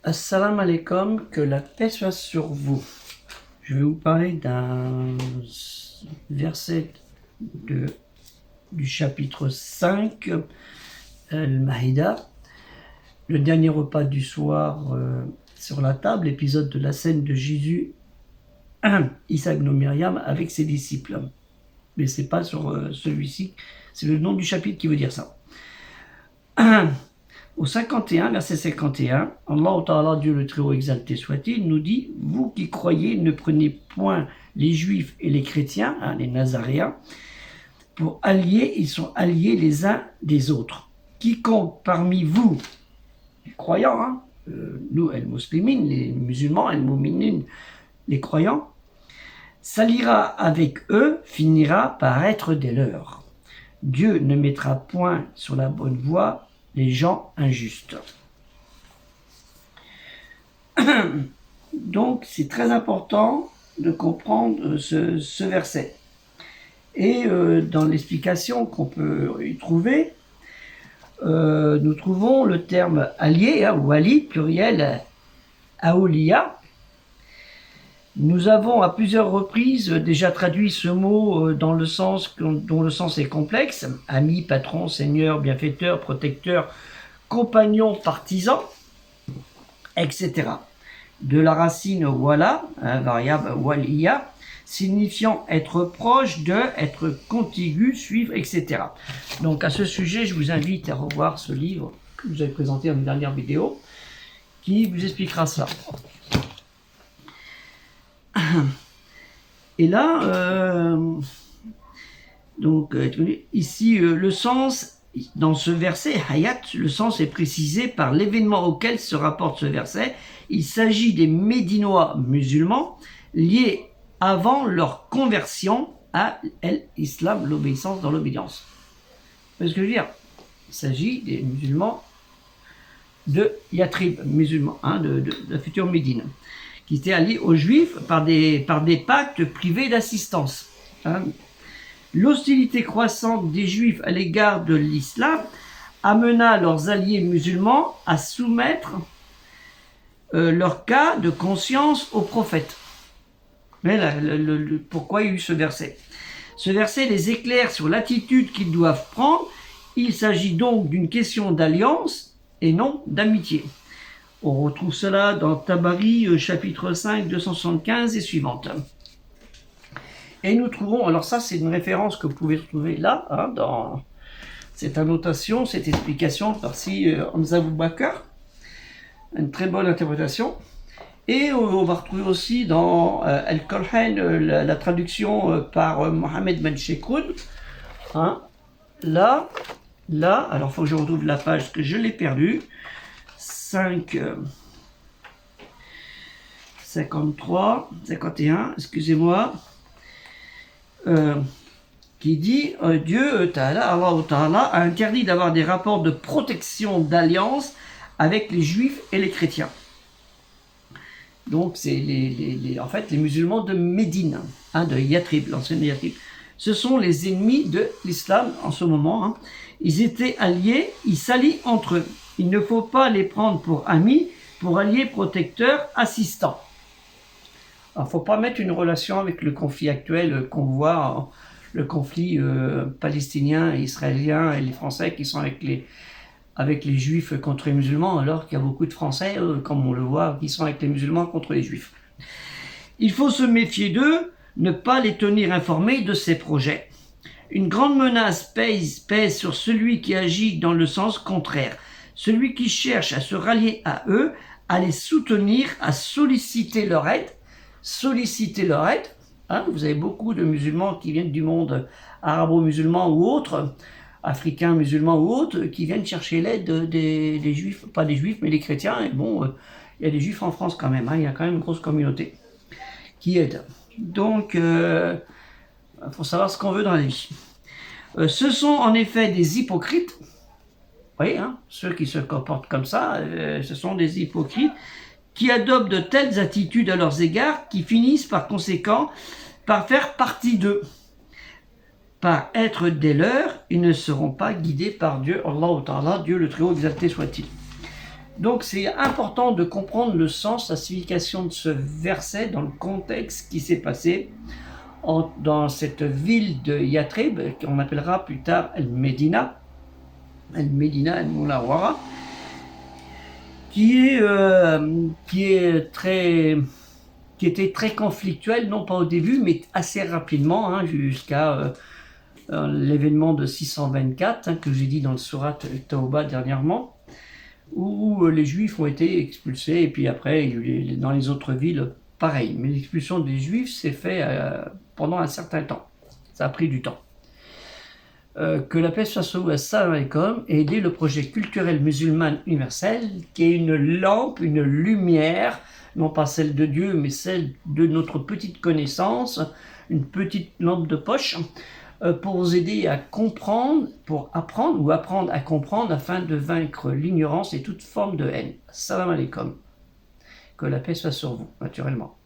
Assalamu alaikum, que la paix soit sur vous. Je vais vous parler d'un verset du chapitre 5, Al-Maïda, le dernier repas du soir sur la table, épisode de la scène de Jésus, Isa ibn Myriam, avec ses disciples. Mais c'est pas sur celui-ci, c'est le nom du chapitre qui veut dire ça. Au 51, verset 51, Allah Ta'ala, Dieu le Très-Haut exalté soit-il, nous dit « Vous qui croyez, ne prenez point les Juifs et les chrétiens, les Nazaréens, pour alliés, ils sont alliés les uns des autres. Quiconque parmi vous, les croyants, nous, les muslimines, les musulmans, les mouminin, les croyants, s'alliera avec eux, finira par être des leurs. Dieu ne mettra point sur la bonne voie les gens injustes. » Donc c'est très important de comprendre ce verset. Et dans l'explication qu'on peut y trouver, nous trouvons le terme allié, wali, pluriel, aoulia. Nous avons à plusieurs reprises déjà traduit ce mot dont le sens est complexe. Ami, patron, seigneur, bienfaiteur, protecteur, compagnon, partisan, etc. De la racine wala, variable waliya, signifiant être proche de, être contigu, suivre, etc. Donc à ce sujet, je vous invite à revoir ce livre que je vous ai présenté dans une dernière vidéo, qui vous expliquera ça. Et là, donc ici, le sens, dans ce verset, hayat, le sens est précisé par l'événement auquel se rapporte ce verset. Il s'agit des Médinois musulmans liés avant leur conversion à l'islam, l'obéissance dans l'obédience. C'est ce que je veux dire. Il s'agit des musulmans de Yatrib, musulmans, de la future Médine, qui étaient alliés aux Juifs par des pactes privés d'assistance. L'hostilité croissante des Juifs à l'égard de l'islam amena leurs alliés musulmans à soumettre leur cas de conscience au prophète. Mais pourquoi il y a eu ce verset? Ce verset les éclaire sur l'attitude qu'ils doivent prendre. Il s'agit donc d'une question d'alliance et non d'amitié. On retrouve cela dans Tabari, chapitre 5, 275 et suivante. Et nous trouvons, alors ça c'est une référence que vous pouvez trouver là, dans cette annotation, cette explication par-ci, Hamza Abou Bakr, une très bonne interprétation. Et on va retrouver aussi dans Al-Qur'an, la traduction par Mohamed Ben Shekoun. Là, alors il faut que je retrouve la page parce que je l'ai perdue. 53, 51, excusez-moi, qui dit Dieu Ta'ala, Allah Ta'ala a interdit d'avoir des rapports de protection d'alliance avec les Juifs et les chrétiens. Donc c'est en fait les musulmans de Médine, de Yatrib, l'ancienne Yatrib. Ce sont les ennemis de l'islam en ce moment. Ils étaient alliés, ils s'allient entre eux. Il ne faut pas les prendre pour amis, pour alliés, protecteurs, assistants. Il ne faut pas mettre une relation avec le conflit actuel qu'on voit, le conflit palestinien, israélien et les Français qui sont avec les Juifs contre les musulmans, alors qu'il y a beaucoup de Français, comme on le voit, qui sont avec les musulmans contre les Juifs. Il faut se méfier d'eux, ne pas les tenir informés de ces projets. Une grande menace pèse sur celui qui agit dans le sens contraire. Celui qui cherche à se rallier à eux, à les soutenir, à solliciter leur aide. Solliciter leur aide. Vous avez beaucoup de musulmans qui viennent du monde arabo-musulman ou autre, africains, musulmans ou autres, qui viennent chercher l'aide des juifs, pas des juifs, mais des chrétiens. Et bon, il y a des juifs en France quand même, il y a quand même une grosse communauté qui aide. Donc, il faut savoir ce qu'on veut dans la vie. Ce sont en effet des hypocrites. Oui, ceux qui se comportent comme ça, ce sont des hypocrites qui adoptent de telles attitudes à leurs égards qui finissent par conséquent par faire partie d'eux. Par être des leurs, ils ne seront pas guidés par Dieu, Allah Ta'ala, Dieu le Très-Haut exalté soit-il. Donc c'est important de comprendre le sens, la signification de ce verset dans le contexte qui s'est passé dans cette ville de Yathrib, qu'on appellera plus tard El-Médina, El-Munawwara, qui était très conflictuel, non pas au début, mais assez rapidement, jusqu'à l'événement de 624, que j'ai dit dans le Surat Tawbah dernièrement, où les Juifs ont été expulsés, et puis après, dans les autres villes, pareil. Mais l'expulsion des Juifs s'est fait pendant un certain temps. Ça a pris du temps. Que la paix soit sur vous, assalamu alaikum, et aider le projet culturel musulman universel, qui est une lampe, une lumière, non pas celle de Dieu, mais celle de notre petite connaissance, une petite lampe de poche, pour vous aider à comprendre, pour apprendre ou apprendre à comprendre afin de vaincre l'ignorance et toute forme de haine. Assalamu alaikum. Que la paix soit sur vous, naturellement.